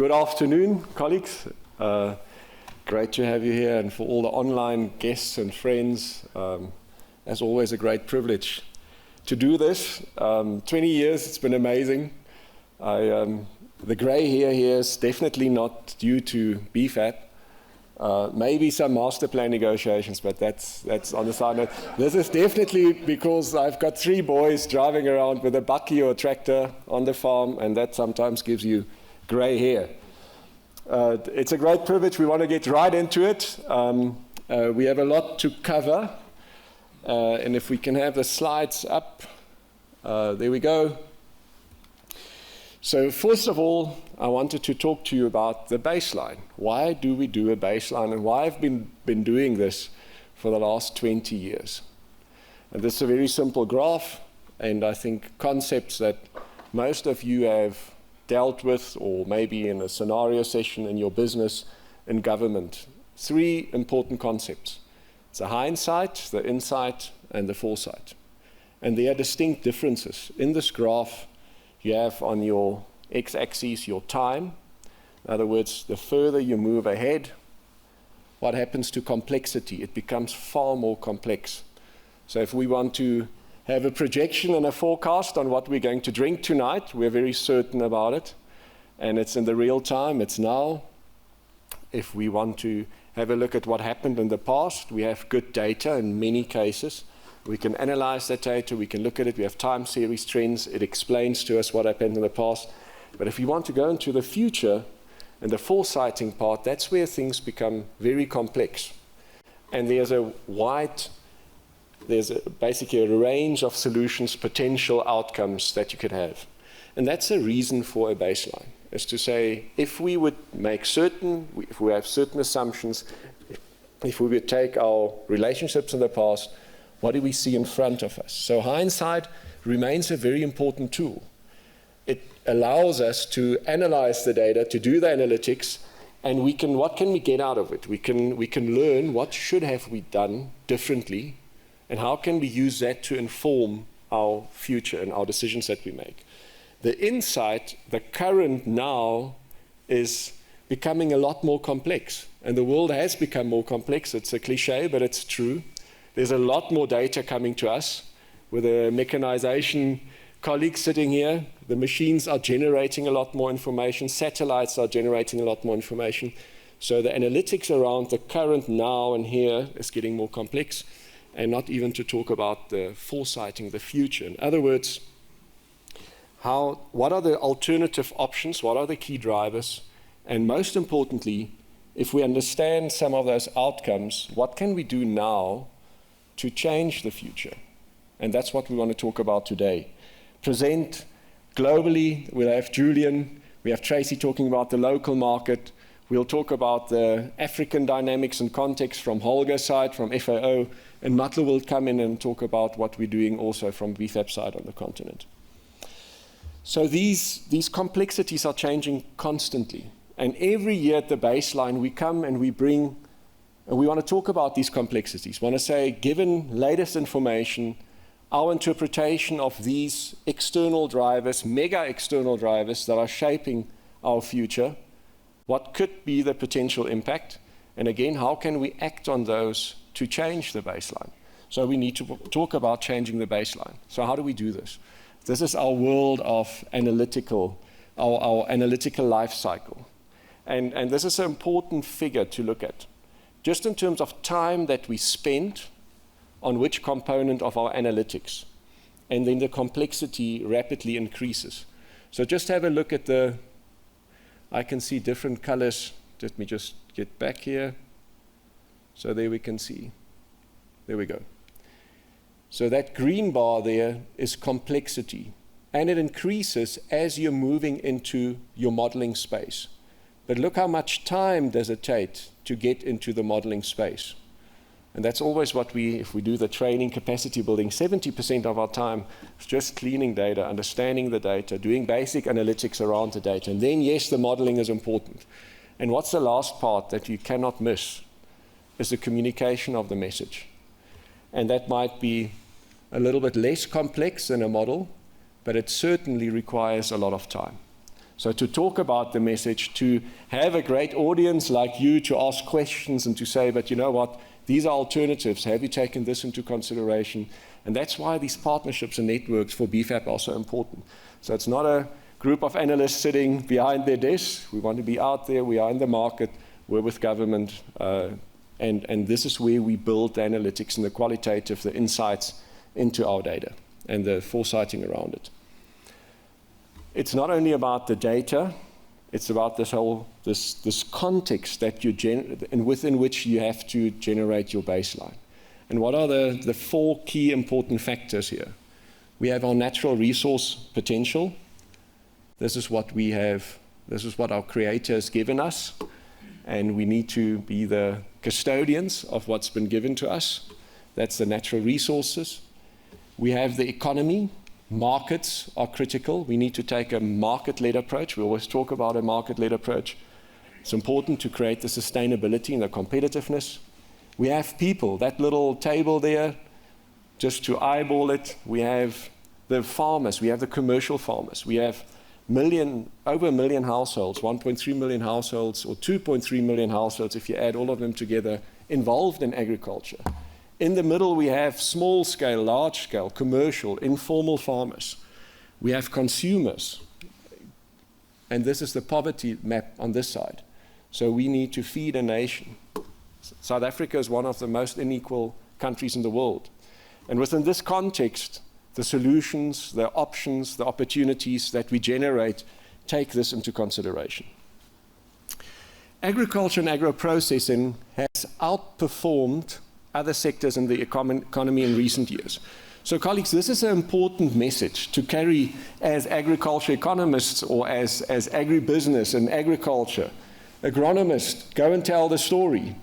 Good afternoon, colleagues. Great to have you here, and for all the online guests and friends, as always, a great privilege to do this. 20 years, it's been amazing. The grey hair here is definitely not due to BFAP. Maybe some master plan negotiations, but that's on the side note. This is definitely because I've got 3 boys driving around with a bucky or a tractor on the farm, and that sometimes gives you grey hair. It's a great privilege. We want to get right into it. We have a lot to cover, and if we can have the slides up, there we go. So first of all, I wanted to talk to you about the baseline. Why do we do a baseline, and why I've been doing this for the last 20 years? And this is a very simple graph, and I think concepts that most of you have dealt with, or maybe in a scenario session in your business, in government. 3 important concepts. It's the hindsight, the insight, and the foresight. And there are distinct differences. In this graph, you have on your x-axis your time. In other words, the further you move ahead, what happens to complexity? It becomes far more complex. So if we want to have a projection and a forecast on what we're going to drink tonight, we're very certain about it, and it's in the real time, it's now. If we want to have a look at what happened in the past, we have good data in many cases. We can analyze that data, we can look at it, we have time series trends, it explains to us what happened in the past. But if you want to go into the future, and the foresighting part, that's where things become very complex. And there's basically a range of solutions, potential outcomes that you could have. And that's a reason for a baseline, is to say, if we would make certain, if we have certain assumptions, if we would take our relationships in the past, what do we see in front of us? So hindsight remains a very important tool. It allows us to analyze the data, to do the analytics, and what can we get out of it? We can learn what should have we done differently, and how can we use that to inform our future and our decisions that we make. The insight, the current now, is becoming a lot more complex. And the world has become more complex. It's a cliche, but it's true. There's a lot more data coming to us. With the mechanization colleagues sitting here, the machines are generating a lot more information. Satellites are generating a lot more information. So the analytics around the current now and here is getting more complex. And not even to talk about the foresighting, the future. In other words, what are the alternative options? What are the key drivers? And most importantly, if we understand some of those outcomes, what can we do now to change the future? And that's what we want to talk about today. Present globally, we'll have Julian, we have Tracy talking about the local market. We'll talk about the African dynamics and context from Holger's side, from FAO, and Matlo will come in and talk about what we're doing also from BFAP side on the continent. So these complexities are changing constantly. And every year at the baseline, we come and we bring, and we want to talk about these complexities. We want to say, given latest information, our interpretation of these external drivers, mega external drivers that are shaping our future, what could be the potential impact? And again, how can we act on those to change the baseline? So we need to talk about changing the baseline. So how do we do this? This is our world of analytical, our analytical life cycle. And this is an important figure to look at. Just in terms of time that we spent on which component of our analytics. And then the complexity rapidly increases. So just have a look at I can see different colors. Let me just get back here. So there we can see. There we go. So that green bar there is complexity. And it increases as you're moving into your modeling space. But look how much time does it take to get into the modeling space. And that's always what if we do the training capacity building, 70% of our time is just cleaning data, understanding the data, doing basic analytics around the data. And then, yes, the modeling is important. And what's the last part that you cannot miss is the communication of the message. And that might be a little bit less complex than a model, but it certainly requires a lot of time. So to talk about the message, to have a great audience like you to ask questions and to say, but you know what, these are alternatives. Have you taken this into consideration? And that's why these partnerships and networks for BFAP are so important. So it's not a group of analysts sitting behind their desks. We want to be out there. We are in the market. We're with government. And this is where we build the analytics and the qualitative, the insights into our data and the foresighting around it. It's not only about the data, it's about this context that within which you have to generate your baseline. And what are the 4 key important factors here? We have our natural resource potential. This is what we have, this is what our Creator has given us, and we need to be the custodians of what's been given to us. That's the natural resources. We have the economy. Markets are critical. We need to take a market-led approach. We always talk about a market-led approach. It's important to create the sustainability and the competitiveness. We have people, that little table there, just to eyeball it, we have the farmers, we have the commercial farmers. We have over a million households, 1.3 million households, or 2.3 million households, if you add all of them together, involved in agriculture. In the middle, we have small scale, large scale, commercial, informal farmers. We have consumers. And this is the poverty map on this side. So we need to feed a nation. South Africa is one of the most unequal countries in the world. And within this context, the solutions, the options, the opportunities that we generate take this into consideration. Agriculture and agro-processing has outperformed other sectors in the economy in recent years. So colleagues, this is an important message to carry as agriculture economists or as agribusiness and agriculture. Agronomists, go and tell the story.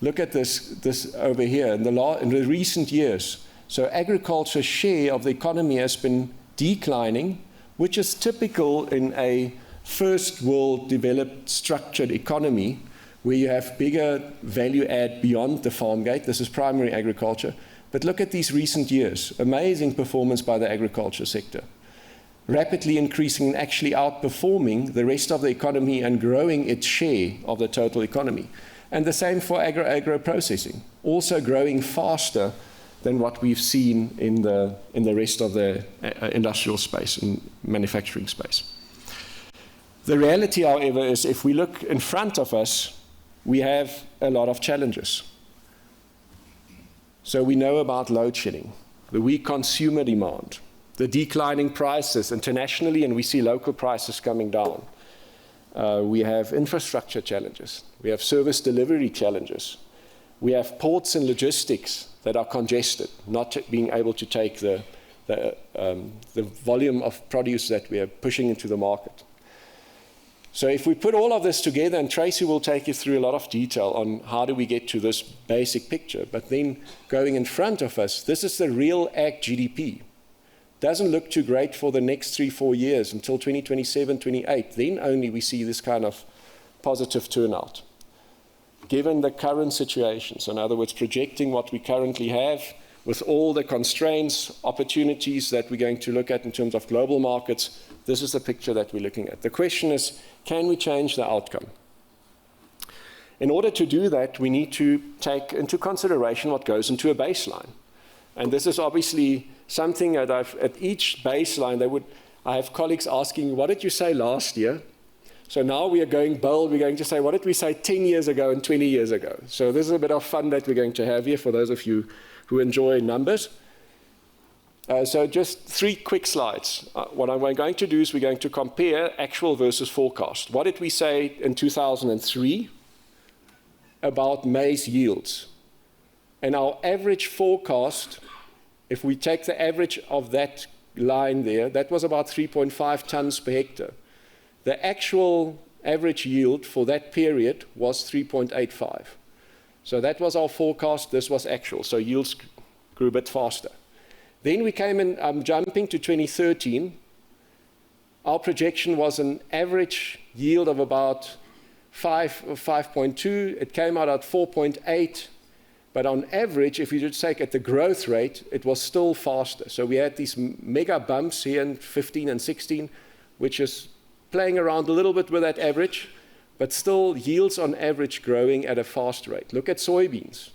Look at this over here in the recent years. So agriculture's share of the economy has been declining, which is typical in a first world developed structured economy where you have bigger value add beyond the farm gate. This is primary agriculture. But look at these recent years. Amazing performance by the agriculture sector. Rapidly increasing and actually outperforming the rest of the economy and growing its share of the total economy. And the same for agro-processing, also growing faster than what we've seen in the rest of the industrial space and manufacturing space. The reality, however, is if we look in front of us, we have a lot of challenges. So we know about load shedding, the weak consumer demand, the declining prices internationally, and we see local prices coming down. We have infrastructure challenges. We have service delivery challenges. We have ports and logistics that are congested, not being able to take the volume of produce that we are pushing into the market. So if we put all of this together, and Tracy will take you through a lot of detail on how do we get to this basic picture, but then going in front of us, this is the real ag GDP. Doesn't look too great for the next 3-4 years until 2027, 28. Then only we see this kind of positive turnout. Given the current situation, so in other words, projecting what we currently have with all the constraints, opportunities that we're going to look at in terms of global markets, this is the picture that we're looking at. The question is, can we change the outcome? In order to do that, we need to take into consideration what goes into a baseline. And this is obviously something that at each baseline, I have colleagues asking, what did you say last year? So now we are going bold, we're going to say, what did we say 10 years ago and 20 years ago? So this is a bit of fun that we're going to have here for those of you who enjoy numbers. So just 3 quick slides. What I'm going to do is we're going to compare actual versus forecast. What did we say in 2003 about maize yields? And our average forecast, if we take the average of that line there, that was about 3.5 tons per hectare. The actual average yield for that period was 3.85. So that was our forecast, this was actual, so yields grew a bit faster. Then we came in, jumping to 2013, our projection was an average yield of about 5.2, it came out at 4.8, but on average, if you just take at the growth rate, it was still faster. So we had these mega bumps here in 15 and 16, which is playing around a little bit with that average, but still yields on average growing at a fast rate. Look at soybeans.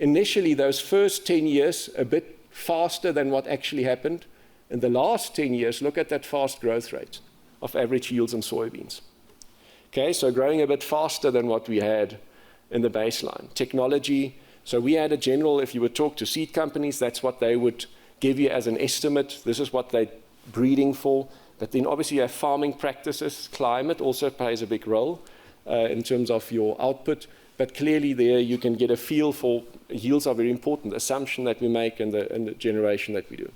Initially, those first 10 years, a bit faster than what actually happened. In the last 10 years, look at that fast growth rate of average yields in soybeans. Okay, so growing a bit faster than what we had in the baseline. Technology, so we had a general, if you would talk to seed companies, that's what they would give you as an estimate. This is what they're breeding for. But then obviously you have farming practices. Climate also plays a big role in terms of your output. But clearly there you can get a feel for yields are very important, the assumption that we make and the generation that we do.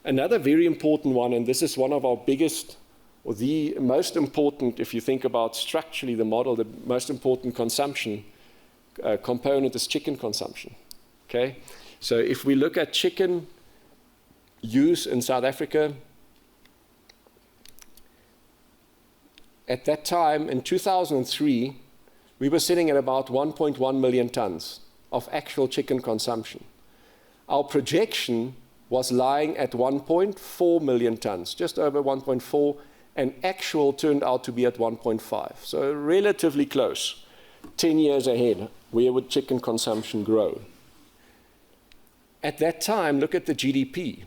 Another very important one, and this is one of our biggest, or the most important, if you think about structurally the model, the most important consumption component is chicken consumption. Okay? So if we look at chicken use in South Africa, at that time, in 2003, we were sitting at about 1.1 million tons of actual chicken consumption. Our projection was lying at 1.4 million tons, just over 1.4, and actual turned out to be at 1.5. So relatively close, 10 years ahead, where would chicken consumption grow? At that time, look at the GDP.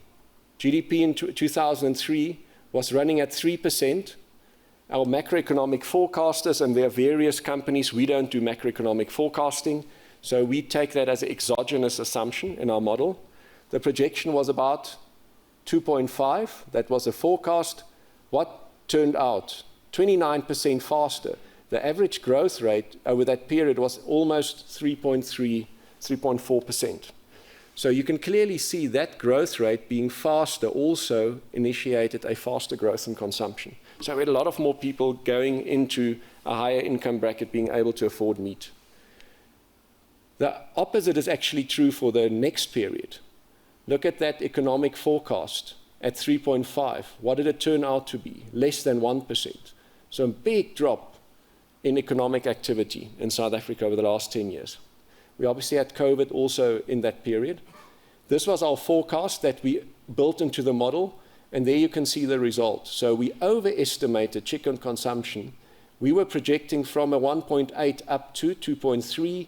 GDP in 2003 was running at 3%. Our macroeconomic forecasters, and there are various companies, we don't do macroeconomic forecasting, so we take that as an exogenous assumption in our model. The projection was about 2.5, that was a forecast. What turned out? 29% faster. The average growth rate over that period was almost 3.3, 3.4%. So you can clearly see that growth rate being faster also initiated a faster growth in consumption. So we had a lot of more people going into a higher income bracket being able to afford meat. The opposite is actually true for the next period. Look at that economic forecast at 3.5. What did it turn out to be? Less than 1%. So a big drop in economic activity in South Africa over the last 10 years. We obviously had COVID also in that period. This was our forecast that we built into the model, and there you can see the result. So we overestimated chicken consumption. We were projecting from a 1.8 up to 2.3,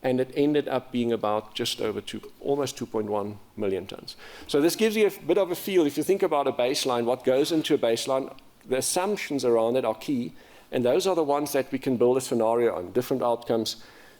and it ended up being about just over almost 2.1 million tons. So this gives you a bit of a feel. If you think about a baseline, what goes into a baseline, the assumptions around it are key, and those are the ones that we can build a scenario on, different outcomes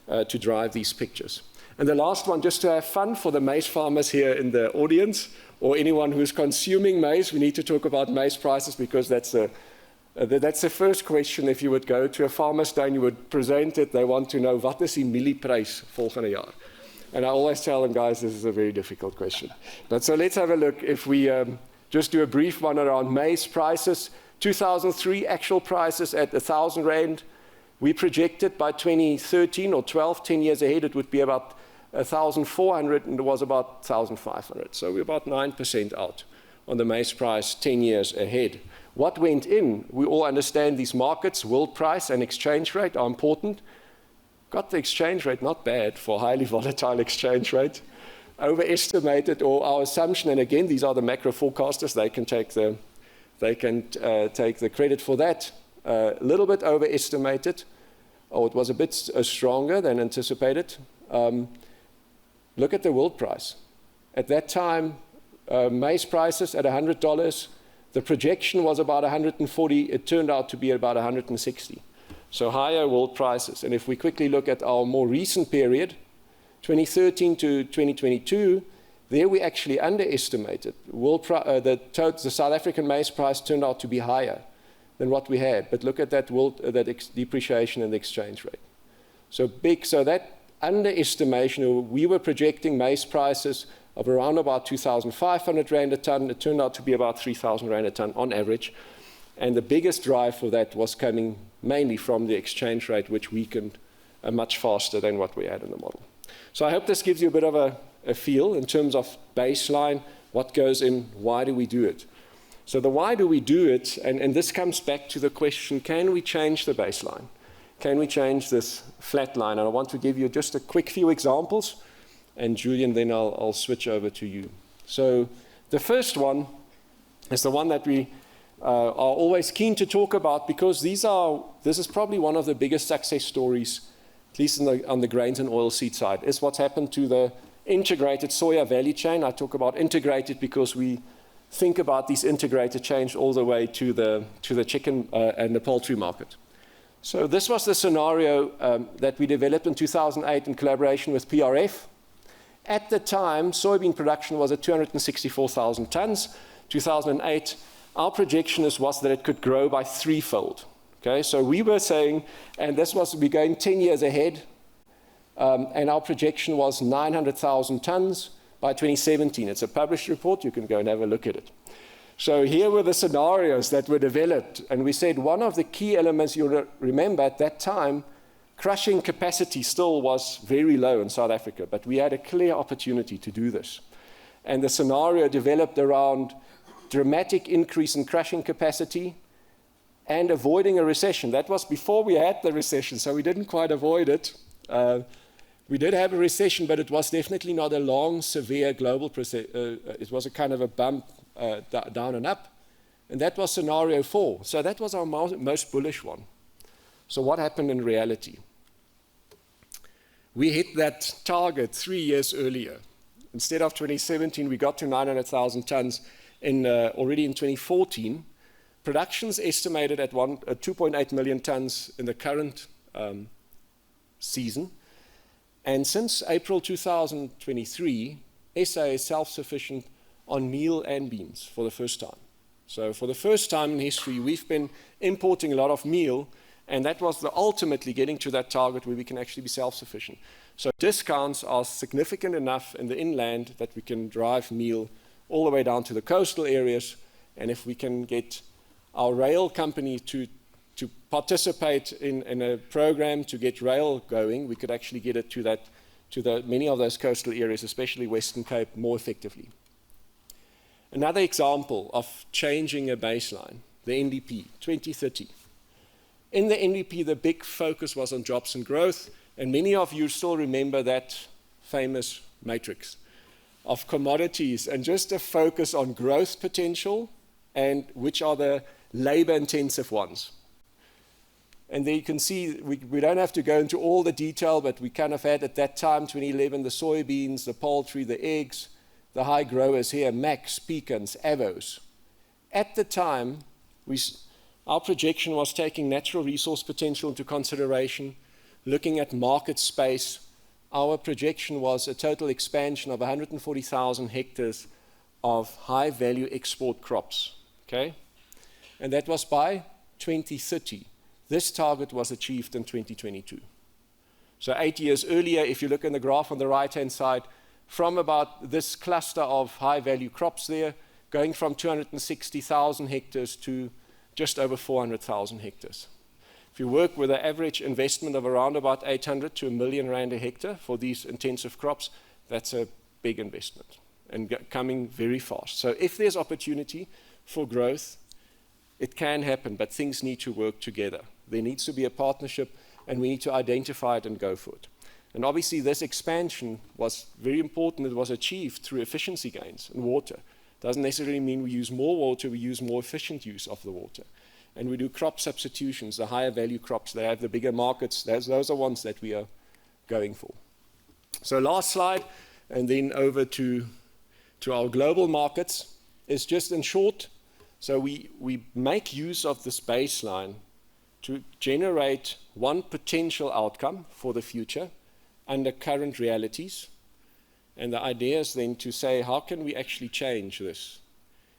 to drive these pictures. And the last one, just to have fun for the maize farmers here in the audience, or anyone who's consuming maize, we need to talk about maize prices, because that's the first question. If you would go to a farmer's day and you would present it, they want to know, what is die mielieprys volgende jaar? And I always tell them, guys, this is a very difficult question. But so let's have a look. If we just do a brief one around maize prices, 2003 actual prices at 1,000 Rand. We projected by 2013 or 12, 10 years ahead, it would be about 1,400, and it was about 1,500. So we're about 9% out on the maize price 10 years ahead. What went in? We all understand these markets, world price and exchange rate are important. Got the exchange rate not bad for a highly volatile exchange rate. Overestimated, or our assumption, and again, these are the macro forecasters, they can take the credit for that. A little bit overestimated, or it was a bit stronger than anticipated. Look at the world price. At that time, maize prices at $100, the projection was about 140, it turned out to be about 160. So higher world prices. And if we quickly look at our more recent period, 2013 to 2022, there we actually underestimated. The South African maize price turned out to be higher than what we had. But look at that depreciation in the exchange rate. So big, so that underestimation, we were projecting maize prices of around about 2,500 Rand a ton. It turned out to be about 3,000 Rand a ton on average. And the biggest drive for that was coming mainly from the exchange rate, which weakened much faster than what we had in the model. So I hope this gives you a bit of a feel in terms of baseline, what goes in, why do we do it? So the why do we do it, and this comes back to the question, can we change the baseline? Can we change this flat line? And I want to give you just a quick few examples, and Julian, then I'll switch over to you. So the first one is the one that we are always keen to talk about, because this is probably one of the biggest success stories, at least on the grains and oilseed side, is what's happened to the integrated soya value chain. I talk about integrated because we think about these integrated chains all the way to the chicken and the poultry market. So this was the scenario that we developed in 2008 in collaboration with PRF. At the time, soybean production was at 264,000 tons. 2008, our projection was that it could grow by threefold. Okay, so we were saying, and this was, we're going 10 years ahead, and our projection was 900,000 tons by 2017. It's a published report, you can go and have a look at it. So here were the scenarios that were developed, and we said one of the key elements, you'll remember at that time, crushing capacity still was very low in South Africa, but we had a clear opportunity to do this. And the scenario developed around dramatic increase in crushing capacity and avoiding a recession. That was before we had the recession, so we didn't quite avoid it. We did have a recession, but it was definitely not a long, severe global recession. It was a kind of a bump down and up. And that was scenario 4. So that was our most bullish one. So what happened in reality? We hit that target 3 years earlier. Instead of 2017, we got to 900,000 tons already in 2014. Production's estimated at 2.8 million tons in the current season. And since April 2023, SA is self-sufficient on meal and beans for the first time. So for the first time in history, we've been importing a lot of meal, and that was ultimately getting to that target where we can actually be self-sufficient. So discounts are significant enough in the inland that we can drive meal all the way down to the coastal areas, and if we can get our rail company to participate in a program to get rail going, we could actually get it to many of those coastal areas, especially Western Cape, more effectively. Another example of changing a baseline, the NDP, 2030. In the NDP, the big focus was on jobs and growth, and many of you still remember that famous matrix of commodities and just a focus on growth potential and which are the labor-intensive ones. And there you can see, we don't have to go into all the detail, but we kind of had at that time, 2011, the soybeans, the poultry, the eggs, the high growers here, Max, pecans, avos. At the time, our projection was taking natural resource potential into consideration, looking at market space. Our projection was a total expansion of 140,000 hectares of high-value export crops, okay? And that was by 2030. This target was achieved in 2022. So 8 years earlier, if you look in the graph on the right-hand side, from about this cluster of high-value crops there, going from 260,000 hectares to just over 400,000 hectares. If you work with an average investment of around about 800 to 1 million rand a hectare for these intensive crops, that's a big investment and coming very fast. So if there's opportunity for growth, it can happen, but things need to work together. There needs to be a partnership, and we need to identify it and go for it. And obviously, this expansion was very important. It was achieved through efficiency gains in water. Doesn't necessarily mean we use more water, we use more efficient use of the water. And we do crop substitutions, the higher value crops. They have the bigger markets. Those are ones that we are going for. So last slide, and then over to our global markets, is just in short. So we make use of this baseline to generate one potential outcome for the future under current realities. And the idea is then to say, how can we actually change this?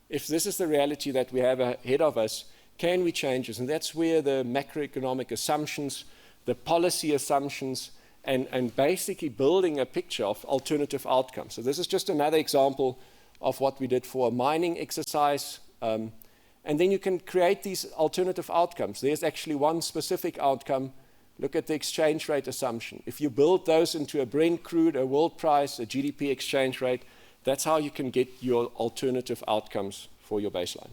If this is the reality that we have ahead of us, can we change this? And that's where the macroeconomic assumptions, the policy assumptions, and basically building a picture of alternative outcomes. So this is just another example of what we did for a mining exercise. And then you can create these alternative outcomes. There's actually one specific outcome. Look at the exchange rate assumption. If you build those into a Brent crude, a world price, a GDP exchange rate, that's how you can get your alternative outcomes for your baseline.